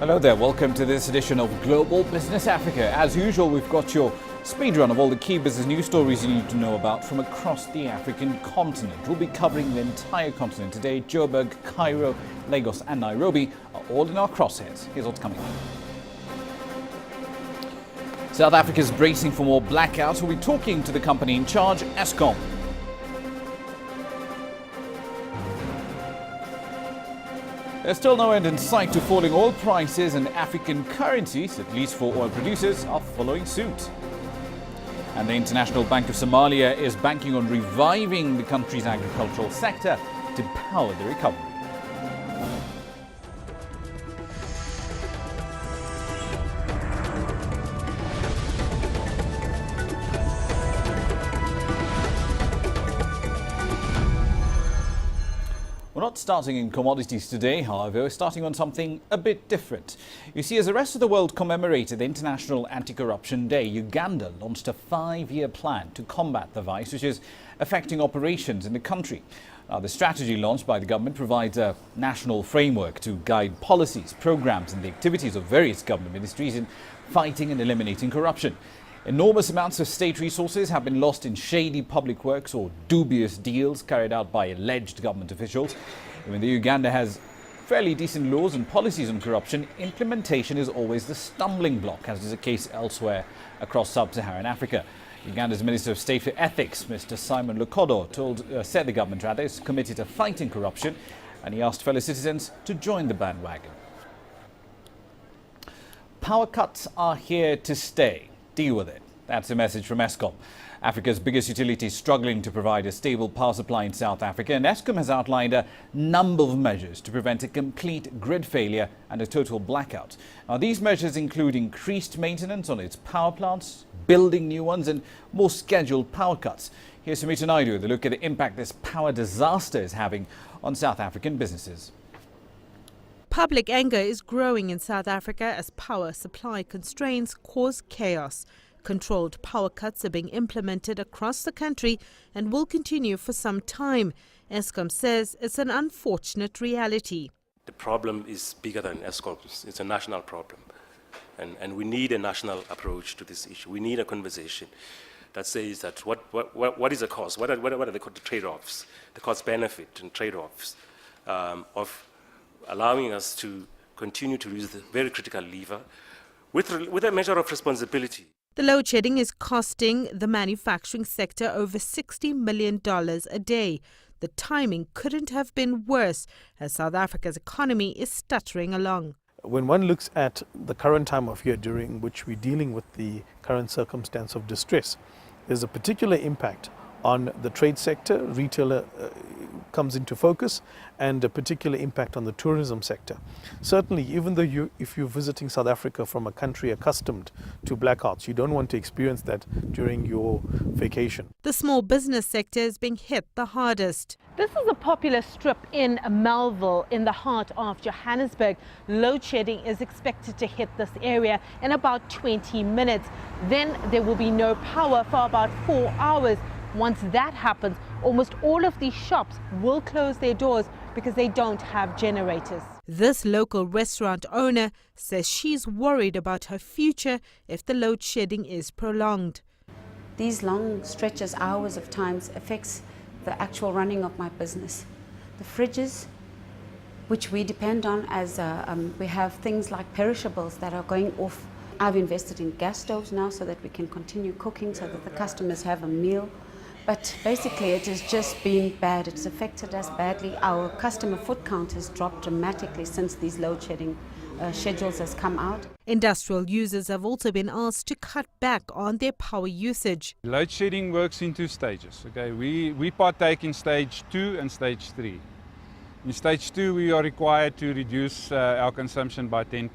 Hello there, welcome to this edition of Global Business Africa. As usual, we've got your speed run of all the key business news stories you need to know about from across the African continent. We'll be covering the entire continent today. Joburg, Cairo, Lagos and Nairobi are all in our crosshairs. Here's what's coming up. South Africa is bracing for more blackouts. We'll be talking to the company in charge, Eskom. There's still no end in sight to falling oil prices, and African currencies, at least for oil producers, are following suit. And the International Bank of Somalia is banking on reviving the country's agricultural sector to power the recovery. We're not starting in commodities today, however. We're starting on something a bit different. You see, as the rest of the world commemorated the International Anti-Corruption Day, Uganda launched a 5-year plan to combat the vice, which is affecting operations in the country. The strategy launched by the government provides a national framework to guide policies, programs and the activities of various government ministries in fighting and eliminating corruption. Enormous amounts of state resources have been lost in shady public works or dubious deals carried out by alleged government officials. Even though Uganda has fairly decent laws and policies on corruption, implementation is always the stumbling block, as is the case elsewhere across sub-Saharan Africa. Uganda's Minister of State for Ethics, Mr. Simon Lukodo, said the government is committed to fighting corruption, and he asked fellow citizens to join the bandwagon. Power cuts are here to stay. Deal with it. That's the message from Eskom. Africa's biggest utility is struggling to provide a stable power supply in South Africa, and Eskom has outlined a number of measures to prevent a complete grid failure and a total blackout. Now, these measures include increased maintenance on its power plants, building new ones and more scheduled power cuts. Here's Sumita Naidu with a look at the impact this power disaster is having on South African businesses. Public anger is growing in South Africa as power supply constraints cause chaos. Controlled power cuts are being implemented across the country and will continue for some time. Eskom says it's an unfortunate reality. The problem is bigger than Eskom. It's a national problem. And we need a national approach to this issue. We need a conversation that says that what is the cost? What are the trade-offs, the cost-benefit and trade-offs of allowing us to continue to use the very critical lever with a measure of responsibility. The load shedding is costing the manufacturing sector over $60 million a day. The timing couldn't have been worse as South Africa's economy is stuttering along. When one looks at the current time of year during which we're dealing with the current circumstance of distress, there's a particular impact on the trade sector. Retailer comes into focus, and a particular impact on the tourism sector. Certainly, even though if you're visiting South Africa from a country accustomed to blackouts, you don't want to experience that during your vacation. The small business sector is being hit the hardest. This is a popular strip in Melville in the heart of Johannesburg. Load shedding is expected to hit this area in about 20 minutes. Then there will be no power for about 4 hours. Once that happens, almost all of these shops will close their doors because they don't have generators. This local restaurant owner says she's worried about her future if the load shedding is prolonged. These long stretches, hours of times, affects the actual running of my business. The fridges, which we depend on as we have things like perishables that are going off. I've invested in gas stoves now so that we can continue cooking so that the customers have a meal. But basically it has just been bad. It's affected us badly. Our customer foot count has dropped dramatically since these load shedding schedules has come out. Industrial users have also been asked to cut back on their power usage. Load shedding works in 2 stages. Okay, we partake in stage 2 and stage 3. In stage 2 we are required to reduce our consumption by 10%.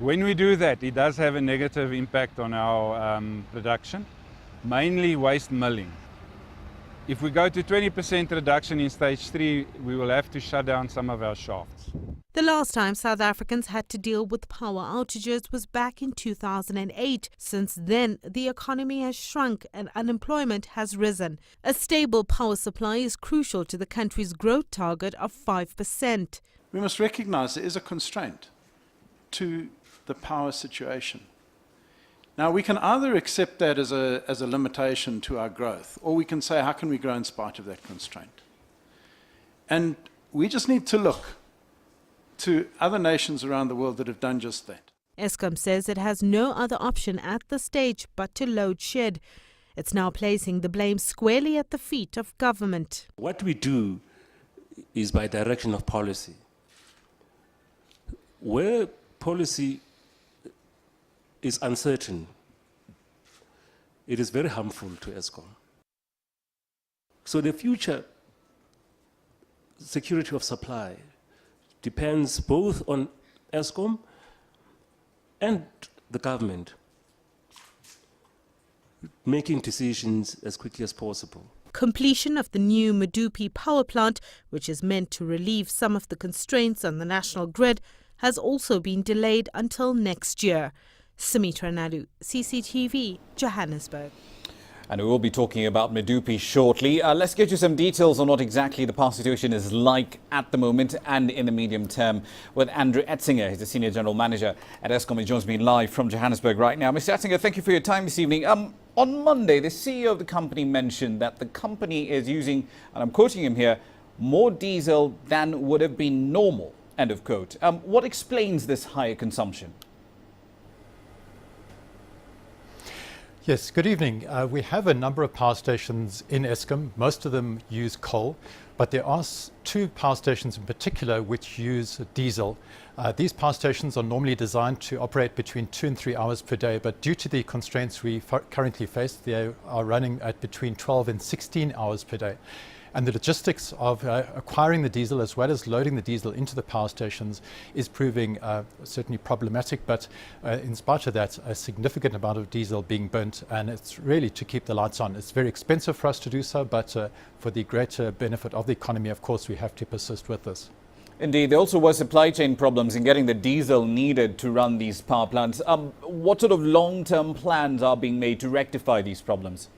When we do that, it does have a negative impact on our production. Mainly waste milling. If we go to 20% reduction in stage 3, we will have to shut down some of our shafts. The last time South Africans had to deal with power outages was back in 2008. Since then, the economy has shrunk and unemployment has risen. A stable power supply is crucial to the country's growth target of 5%. We must recognise there is a constraint. to the power situation. Now, we can either accept that as a limitation to our growth, or we can say, how can we grow in spite of that constraint? And we just need to look to other nations around the world that have done just that. Eskom says it has no other option at this stage but to load shed. It's now placing the blame squarely at the feet of government. What we do is by direction of policy. Where policy is uncertain, it is very harmful to Eskom. So the future security of supply depends both on Eskom and the government making decisions as quickly as possible. Completion of the new Medupi power plant, which is meant to relieve some of the constraints on the national grid, has also been delayed until next year. Sumitra Nalu, CCTV, Johannesburg. And we will be talking about Medupi shortly. Let's get you some details on what exactly the power situation is like at the moment and in the medium term with Andrew Etzinger. He's the Senior General Manager at Eskom. He joins me live from Johannesburg right now. Mr. Etzinger, thank you for your time this evening. On Monday, the CEO of the company mentioned that the company is using, and I'm quoting him here, more diesel than would have been normal, end of quote. What explains this higher consumption? Yes, good evening. We have a number of power stations in Eskom. Most of them use coal, but there are two power stations in particular which use diesel. These power stations are normally designed to operate between 2 and 3 hours per day, but due to the constraints we currently face, they are running at between 12 and 16 hours per day. And the logistics of acquiring the diesel as well as loading the diesel into the power stations is proving certainly problematic, but in spite of that, a significant amount of diesel being burnt, and it's really to keep the lights on. It's very expensive for us to do so, but for the greater benefit of the economy, of course, we have to persist with this. Indeed, there also were supply chain problems in getting the diesel needed to run these power plants. What sort of long-term plans are being made to rectify these problems?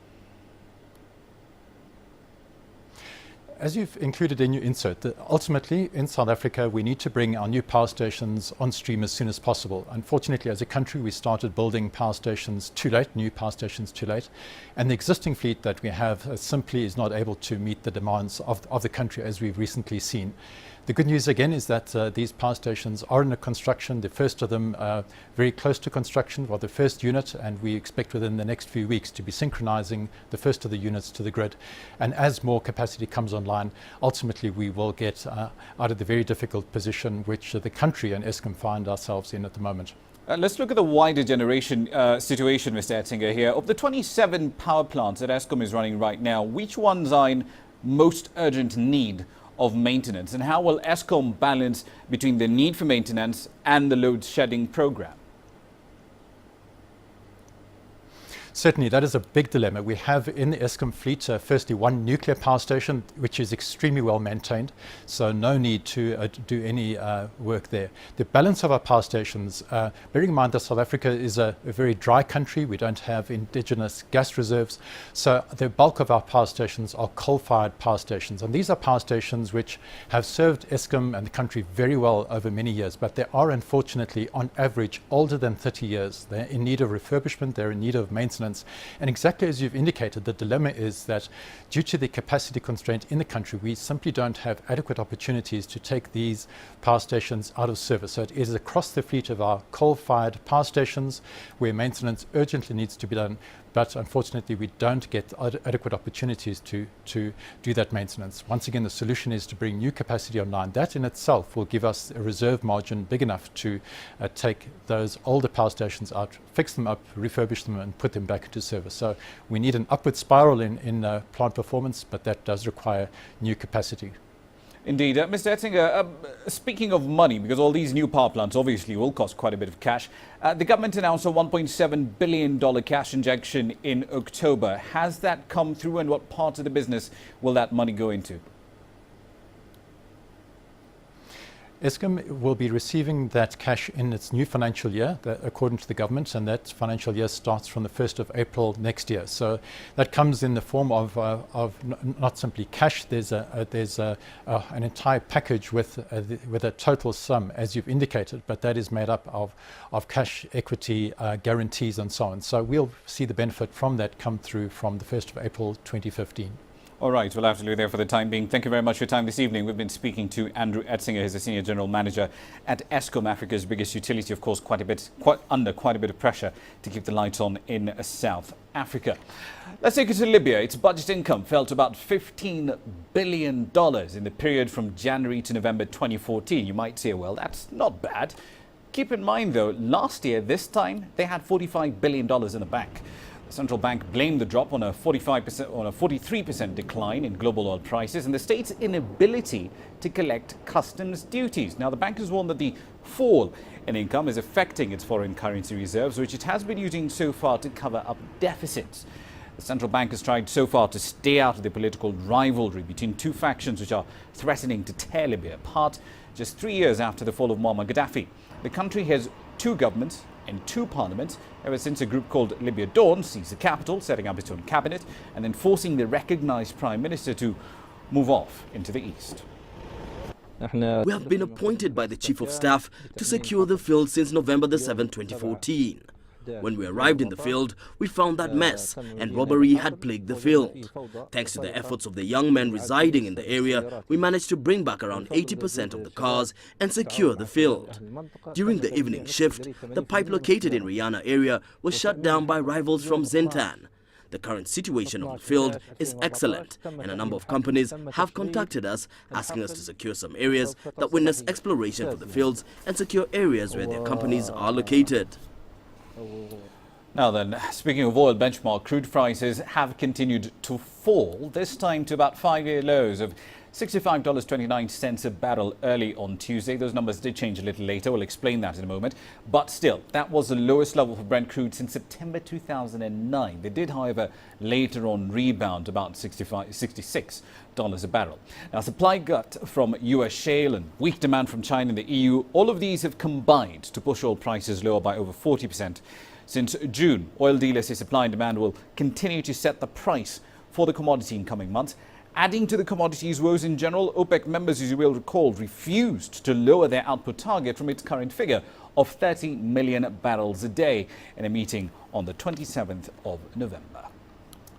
As you've included in your insert, ultimately in South Africa we need to bring our new power stations on stream as soon as possible. Unfortunately, as a country, we started building power stations too late, new power stations too late, and the existing fleet that we have simply is not able to meet the demands of the country, as we've recently seen. The good news again is that these power stations are under construction. The first of them very close to construction, or the first unit, and we expect within the next few weeks to be synchronizing the first of the units to the grid. And as more capacity comes online, ultimately we will get out of the very difficult position which the country and Eskom find ourselves in at the moment. Let's look at the wider generation situation, Mr. Etzinger, here. Of the 27 power plants that Eskom is running right now, which ones are in most urgent need of maintenance, and how will Eskom balance between the need for maintenance and the load shedding program? Certainly, that is a big dilemma. We have in the Eskom fleet, firstly, one nuclear power station, which is extremely well maintained, so no need to do any work there. The balance of our power stations, bearing in mind that South Africa is a very dry country, we don't have indigenous gas reserves, so the bulk of our power stations are coal-fired power stations, and these are power stations which have served Eskom and the country very well over many years, but they are unfortunately, on average, older than 30 years. They're in need of refurbishment, they're in need of maintenance. And exactly as you've indicated, the dilemma is that due to the capacity constraint in the country, we simply don't have adequate opportunities to take these power stations out of service. So it is across the fleet of our coal-fired power stations where maintenance urgently needs to be done. But unfortunately, we don't get adequate opportunities to do that maintenance. Once again, the solution is to bring new capacity online. That in itself will give us a reserve margin big enough to take those older power stations out, fix them up, refurbish them, and put them back into service. So we need an upward spiral in plant performance, but that does require new capacity. Indeed. Mr. Etzinger, speaking of money, because all these new power plants obviously will cost quite a bit of cash, the government announced a $1.7 billion cash injection in October. Has that come through, and what part of the business will that money go into? Eskom will be receiving that cash in its new financial year, according to the government, and that financial year starts from the 1st of April next year. So that comes in the form of not simply cash. There's an entire package with a total sum, as you've indicated, but that is made up of cash, equity, guarantees, and so on. So we'll see the benefit from that come through from the 1st of April 2015. All right, we'll have to leave it there for the time being. Thank you very much for your time this evening. We've been speaking to Andrew Etzinger, who's the Senior General Manager at Eskom, Africa's biggest utility, of course, under quite a bit of pressure to keep the lights on in South Africa. Let's take it to Libya. Its budget income fell to about $15 billion in the period from January to November 2014. You might say, well, that's not bad. Keep in mind, though, last year, this time, they had $45 billion in the bank. The central bank blamed the drop on a 43% decline in global oil prices and the state's inability to collect customs duties. Now, the bank has warned that the fall in income is affecting its foreign currency reserves, which it has been using so far to cover up deficits. The central bank has tried so far to stay out of the political rivalry between two factions which are threatening to tear Libya apart just 3 years after the fall of Muammar Gaddafi. The country has two governments and two parliaments ever since a group called Libya Dawn seized the capital, setting up its own cabinet and then forcing the recognized prime minister to move off into the east. We have been appointed by the Chief of Staff to secure the field since November the 7th, 2014. When we arrived in the field, we found that mess and robbery had plagued the field. Thanks to the efforts of the young men residing in the area, we managed to bring back around 80% of the cars and secure the field. During the evening shift, the pipe located in Rihanna area was shut down by rivals from Zintan. The current situation of the field is excellent, and a number of companies have contacted us asking us to secure some areas that witness exploration for the fields and secure areas where their companies are located. Now then, speaking of oil benchmark, crude prices have continued to fall, this time to about 5-year lows of $65.29 a barrel early on Tuesday. Those numbers did change a little later. We'll explain that in a moment. But still, that was the lowest level for Brent crude since September 2009. They did, however, later on rebound about $66 a barrel. Now, supply gut from US shale and weak demand from China and the EU, all of these have combined to push oil prices lower by over 40%. Since June, oil dealers say supply and demand will continue to set the price for the commodity in coming months. Adding to the commodities woes in general, OPEC members, as you will recall, refused to lower their output target from its current figure of 30 million barrels a day in a meeting on the 27th of November.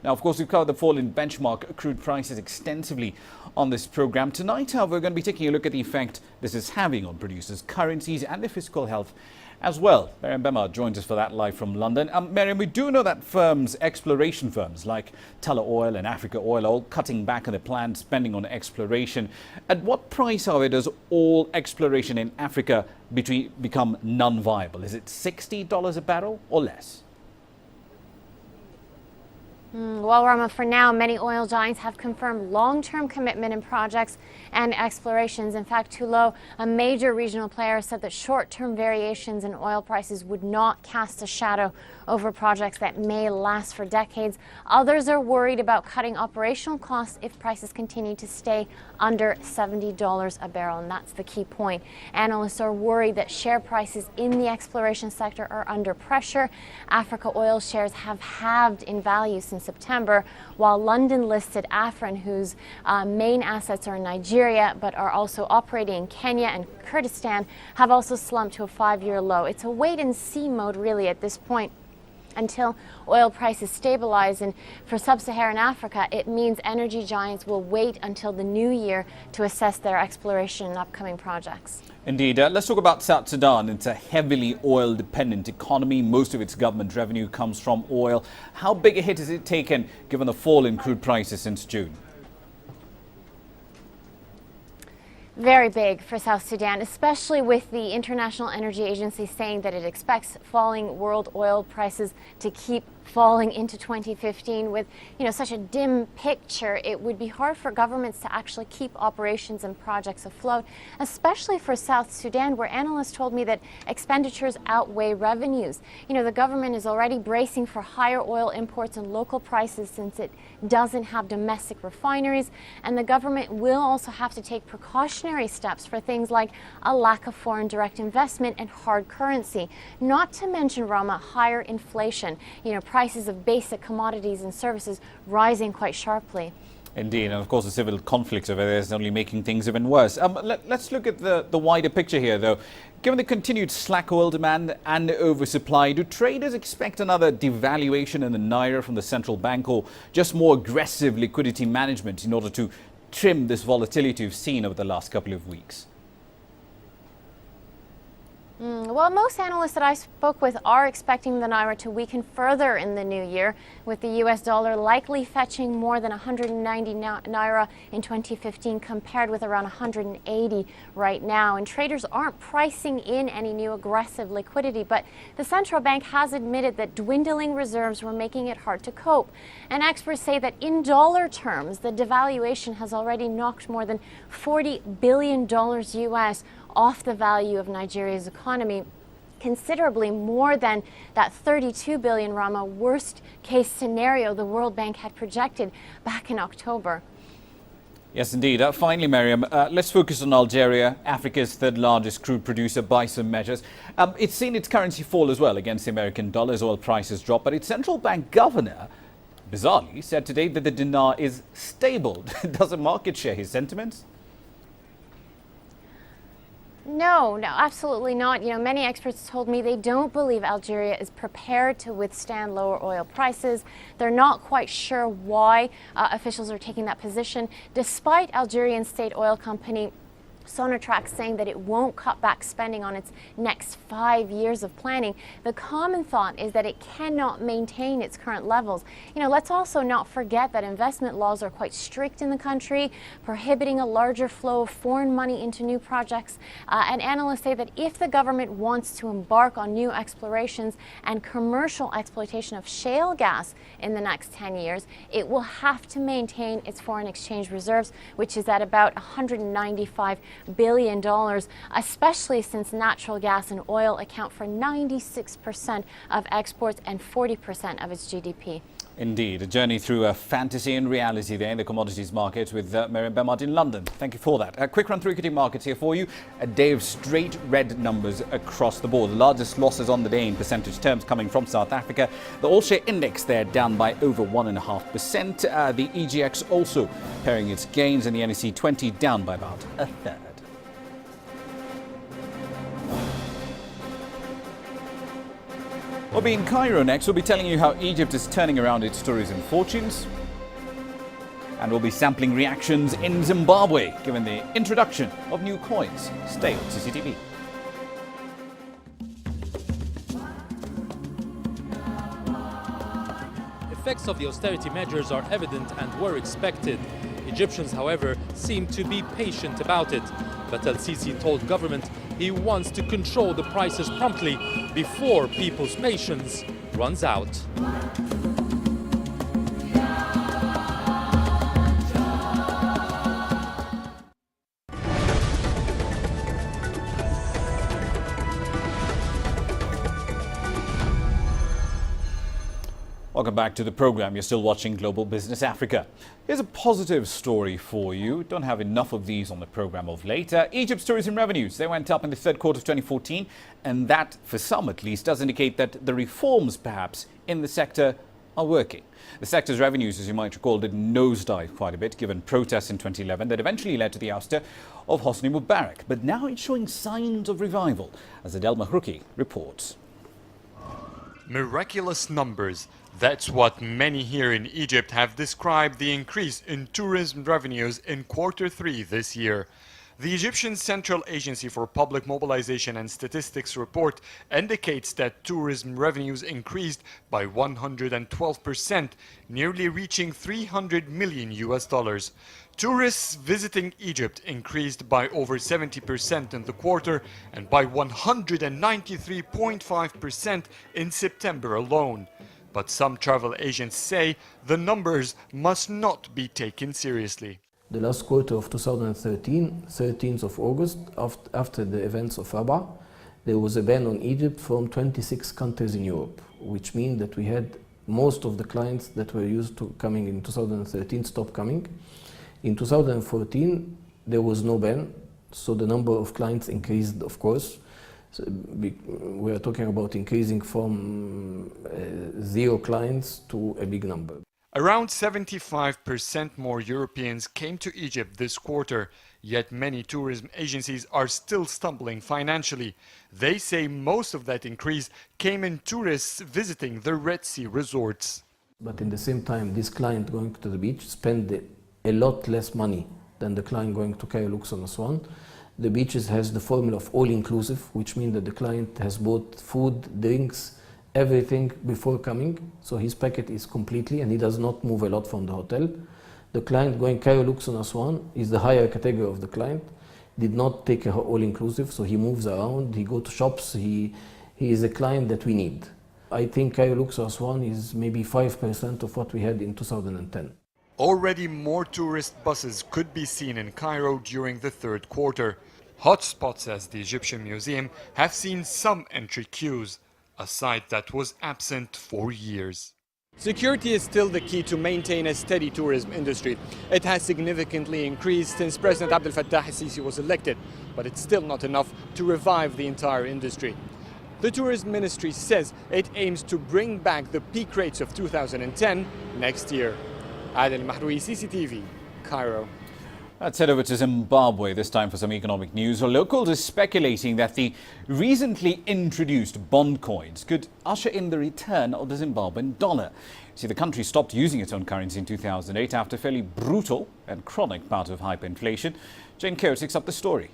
Now, of course, we've covered the fall in benchmark crude prices extensively on this program. Tonight, however, we're going to be taking a look at the effect this is having on producers' currencies and their fiscal health as well. Miriam Bema joins us for that live from London. Miriam, we do know that exploration firms like Tullow Oil and Africa Oil are all cutting back on their planned spending on exploration. At what price, however, does all exploration in Africa become non-viable? Is it $60 a barrel or less? Well, Rama, for now, many oil giants have confirmed long-term commitment in projects and explorations. In fact, Tullow, a major regional player, said that short-term variations in oil prices would not cast a shadow over projects that may last for decades. Others are worried about cutting operational costs if prices continue to stay under $70 a barrel, and that's the key point. Analysts are worried that share prices in the exploration sector are under pressure. Africa Oil shares have halved in value since September, while London-listed Afrin, whose main assets are in Nigeria but are also operating in Kenya and Kurdistan, have also slumped to a 5-year low. It's a wait-and-see mode really at this point until oil prices stabilize, and for sub-Saharan Africa it means energy giants will wait until the new year to assess their exploration and upcoming projects. Indeed. Let's talk about South Sudan. It's a heavily oil-dependent economy. Most of its government revenue comes from oil. How big a hit has it taken given the fall in crude prices since June? Very big for South Sudan, especially with the International Energy Agency saying that it expects falling world oil prices to keep falling into 2015 with, such a dim picture, it would be hard for governments to actually keep operations and projects afloat, especially for South Sudan, where analysts told me that expenditures outweigh revenues. The government is already bracing for higher oil imports and local prices since it doesn't have domestic refineries, and the government will also have to take precautionary steps for things like a lack of foreign direct investment and hard currency, not to mention, Rama, higher inflation, prices of basic commodities and services rising quite sharply. Indeed, and of course the civil conflict over there is only making things even worse. Let's look at the wider picture here, though. Given the continued slack oil demand and oversupply, do traders expect another devaluation in the naira from the central bank, or just more aggressive liquidity management in order to trim this volatility we've seen over the last couple of weeks? Well, most analysts that I spoke with are expecting the naira to weaken further in the new year, with the US dollar likely fetching more than 190 naira in 2015 compared with around 180 right now. And traders aren't pricing in any new aggressive liquidity, but the central bank has admitted that dwindling reserves were making it hard to cope. And experts say that in dollar terms, the devaluation has already knocked more than $40 billion US off the value of Nigeria's economy, considerably more than that 32 billion Rama worst case scenario the World Bank had projected back in October. Yes, indeed. Finally, Miriam, let's focus on Algeria, Africa's third largest crude producer by some measures. It's seen its currency fall as well against the American dollar as oil prices drop, but its central bank governor, bizarrely, said today that the dinar is stable. Does the market share his sentiments? No, absolutely not. Many experts told me they don't believe Algeria is prepared to withstand lower oil prices. They're not quite sure why officials are taking that position, despite Algerian state oil company Sonatrach saying that it won't cut back spending on its next 5 years of planning. The common thought is that it cannot maintain its current levels. Let's also not forget that investment laws are quite strict in the country, prohibiting a larger flow of foreign money into new projects. And analysts say that if the government wants to embark on new explorations and commercial exploitation of shale gas in the next 10 years, it will have to maintain its foreign exchange reserves, which is at about $195 billion, especially since natural gas and oil account for 96% of exports and 40% of its GDP. Indeed, a journey through a fantasy and reality there in the commodities market with Miriam Bemard in London. Thank you for that. A quick run through equity markets here for you. A day of straight red numbers across the board. The largest losses on the day in percentage terms coming from South Africa. The all-share index there down by over 1.5%. The EGX also pairing its gains, and the NSE 20 down by about a third. We'll be in Cairo next. We'll be telling you how Egypt is turning around its tourism fortunes. And we'll be sampling reactions in Zimbabwe, given the introduction of new coins. Stay on CCTV. Effects of the austerity measures are evident and were expected. Egyptians, however, seem to be patient about it. But El-Sisi told government he wants to control the prices promptly before people's patience runs out. Welcome back to the program. You're still watching Global Business Africa. Here's a positive story for you. Don't have enough of these on the program of late. Egypt's tourism revenues, they went up in the third quarter of 2014, and that, for some at least, does indicate that the reforms, perhaps, in the sector are working. The sector's revenues, as you might recall, did nosedive quite a bit, given protests in 2011 that eventually led to the ouster of Hosni Mubarak. But now it's showing signs of revival, as Adel Mahrouki reports. Miraculous numbers. That's what many here in Egypt have described the increase in tourism revenues in Q3 this year. The Egyptian Central Agency for Public Mobilization and Statistics report indicates that tourism revenues increased by 112%, nearly reaching $300 million. Tourists visiting Egypt increased by over 70% in the quarter and by 193.5% in September alone. But some travel agents say the numbers must not be taken seriously. The last quarter of 2013, 13th of August, after the events of Rabat, there was a ban on Egypt from 26 countries in Europe, which means that we had most of the clients that were used to coming in 2013 stop coming. In 2014, there was no ban, so the number of clients increased, of course. So we are talking about increasing from 0 clients to a big number. Around 75% more Europeans came to Egypt this quarter, yet many tourism agencies are still stumbling financially. They say most of that increase came in tourists visiting the Red Sea resorts. But in the same time, this client going to the beach spend a lot less money than the client going to Cairo, Luxor and Aswan. The beaches has the formula of all-inclusive, which means that the client has bought food, drinks, everything before coming, so his packet is completely, and he does not move a lot from the hotel. The client going Cairo, Luxor and Aswan is the higher category of the client, did not take a all-inclusive, so he moves around, he go to shops, he is a client that we need. I think Cairo, Luxor, Aswan is maybe 5% of what we had in 2010. Already more tourist buses could be seen in Cairo during the third quarter. Hotspots, as the Egyptian Museum, have seen some entry queues, a sight that was absent for years. Security is still the key to maintain a steady tourism industry. It has significantly increased since President Abdel Fattah al-Sisi was elected, but it's still not enough to revive the entire industry. The Tourism Ministry says it aims to bring back the peak rates of 2010 next year. Adel Mahroui, CCTV, Cairo. Let's head over to Zimbabwe, this time for some economic news. Locals are speculating that the recently introduced bond coins could usher in the return of the Zimbabwean dollar. See, the country stopped using its own currency in 2008 after a fairly brutal and chronic bout of hyperinflation. Jane Kerr takes up the story.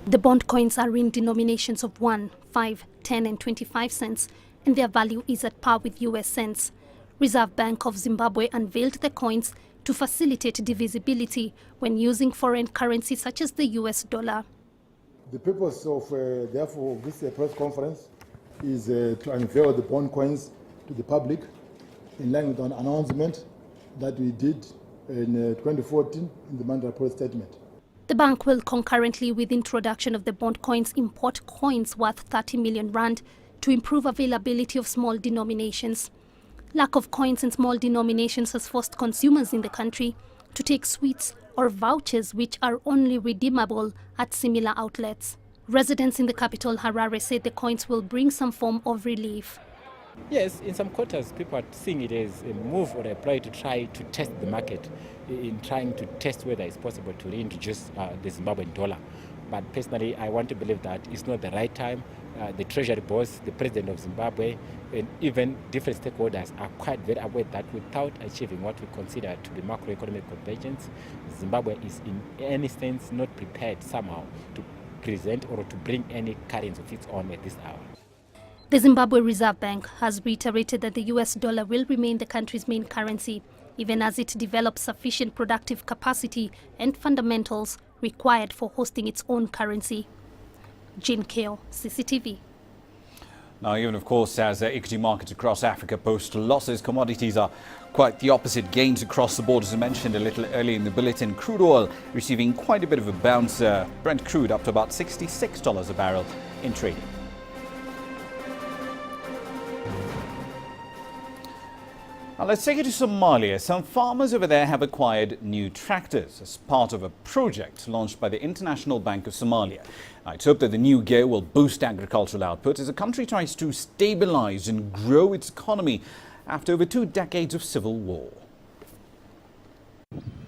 The bond coins are in denominations of 1, 5, 10 and 25 cents, and their value is at par with US cents. Reserve Bank of Zimbabwe unveiled the coins to facilitate divisibility when using foreign currency such as the US dollar. The purpose of, therefore, this press conference is to unveil the bond coins to the public in line with an announcement that we did in 2014 in the Mandela Post Statement. The bank will concurrently with introduction of the bond coins import coins worth 30 million rand to improve availability of small denominations. Lack of coins in small denominations has forced consumers in the country to take sweets or vouchers which are only redeemable at similar outlets. Residents in the capital, Harare, said the coins will bring some form of relief. Yes, in some quarters, people are seeing it as a move or a ploy to try to test the market, in trying to test whether it's possible to reintroduce the Zimbabwean dollar. But personally, I want to believe that it's not the right time. The Treasury boss, the President of Zimbabwe, and even different stakeholders are quite very aware that without achieving what we consider to be macroeconomic convergence, Zimbabwe is in any sense not prepared somehow to present or to bring any currency of its own at this hour. The Zimbabwe Reserve Bank has reiterated that the US dollar will remain the country's main currency, even as it develops sufficient productive capacity and fundamentals required for hosting its own currency. Jane Kale, CCTV. Now, even of course, as equity markets across Africa post losses, commodities are quite the opposite. Gains across the board, as I mentioned a little earlier in the bulletin. Crude oil receiving quite a bit of a bounce. Brent crude up to about $66 a barrel in trading. Now let's take it to Somalia. Some farmers over there have acquired new tractors as part of a project launched by the International Bank of Somalia. Now, it's hoped that the new gear will boost agricultural output as the country tries to stabilize and grow its economy after over 2 decades of civil war.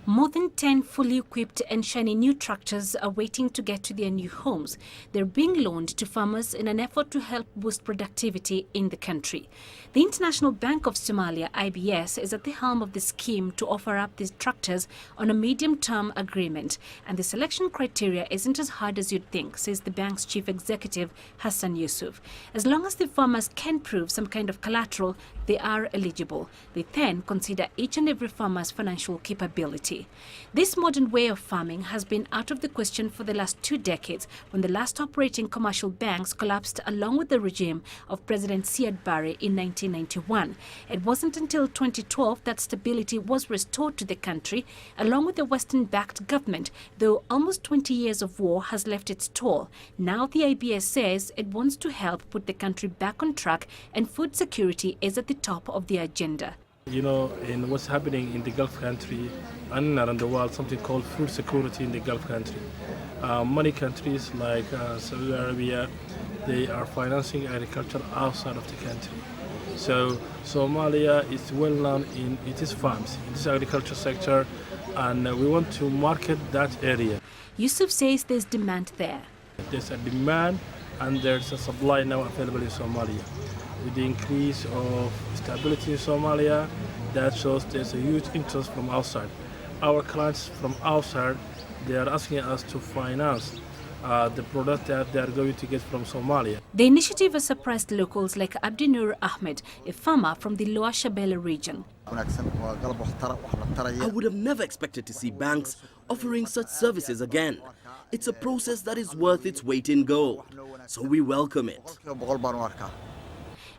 More than 10 fully equipped and shiny new tractors are waiting to get to their new homes. They're being loaned to farmers in an effort to help boost productivity in the country. The International Bank of Somalia, IBS, is at the helm of the scheme to offer up these tractors on a medium-term agreement. And the selection criteria isn't as hard as you'd think, says the bank's chief executive, Hassan Yusuf. As long as the farmers can prove some kind of collateral, they are eligible. They then consider each and every farmer's financial capability. This modern way of farming has been out of the question for the last 2 decades, when the last operating commercial banks collapsed along with the regime of President Siad Barre in 1991. It wasn't until 2012 that stability was restored to the country, along with the Western-backed government, though almost 20 years of war has left its toll. Now the IBS says it wants to help put the country back on track, and food security is at the top of the agenda. You know, in what's happening in the Gulf country and around the world, something called food security in the Gulf country. Many countries like Saudi Arabia, they are financing agriculture outside of the country. So Somalia is well known in its farms, in this agriculture sector, and we want to market that area. Yusuf says there's demand there. There's a demand and there's a supply now available in Somalia. With the increase of stability in Somalia, that shows there's a huge interest from outside. Our clients from outside, they are asking us to finance the product that they are going to get from Somalia. The initiative has surprised locals like Abdinur Ahmed, a farmer from the Lower Shabelle region. I would have never expected to see banks offering such services again. It's a process that is worth its weight in gold, so we welcome it.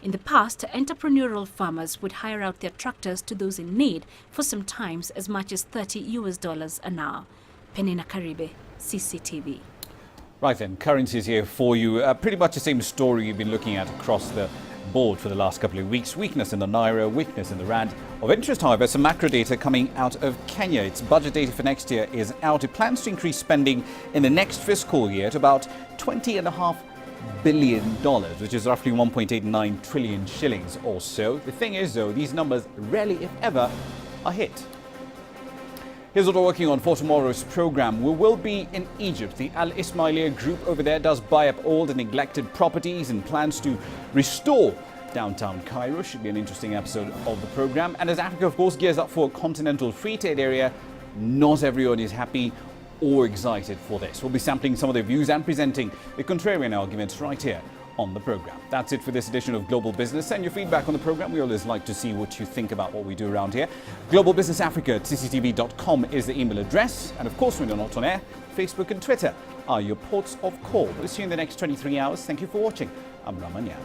In the past, entrepreneurial farmers would hire out their tractors to those in need for sometimes as much as $30 an hour. Penina Karibe, CCTV. Right then, currencies here for you. Pretty much the same story you've been looking at across the board for the last couple of weeks. Weakness in the Naira, weakness in the Rand. Of interest, however, some macro data coming out of Kenya. Its budget data for next year is out. It plans to increase spending in the next fiscal year to about $20.5 billion, which is roughly 1.89 trillion shillings or so. The thing is, though, these numbers rarely, if ever, are hit. Here's what we're working on for tomorrow's program. We will be in Egypt. The Al Ismailia group over there does buy up old and neglected properties and plans to restore downtown Cairo. Should be an interesting episode of the program. And as Africa, of course, gears up for a continental free trade area, not everyone is happy or excited for this. We'll be sampling some of their views and presenting the contrarian arguments right here on the program. That's it for this edition of Global Business. Send your feedback on the program. We always like to see what you think about what we do around here. Global Business Africa at cctv.com is the email address. And of course, when you're not on air, Facebook and Twitter are your ports of call. We'll see you in the next 23 hours. Thank you for watching. I'm Ramanya.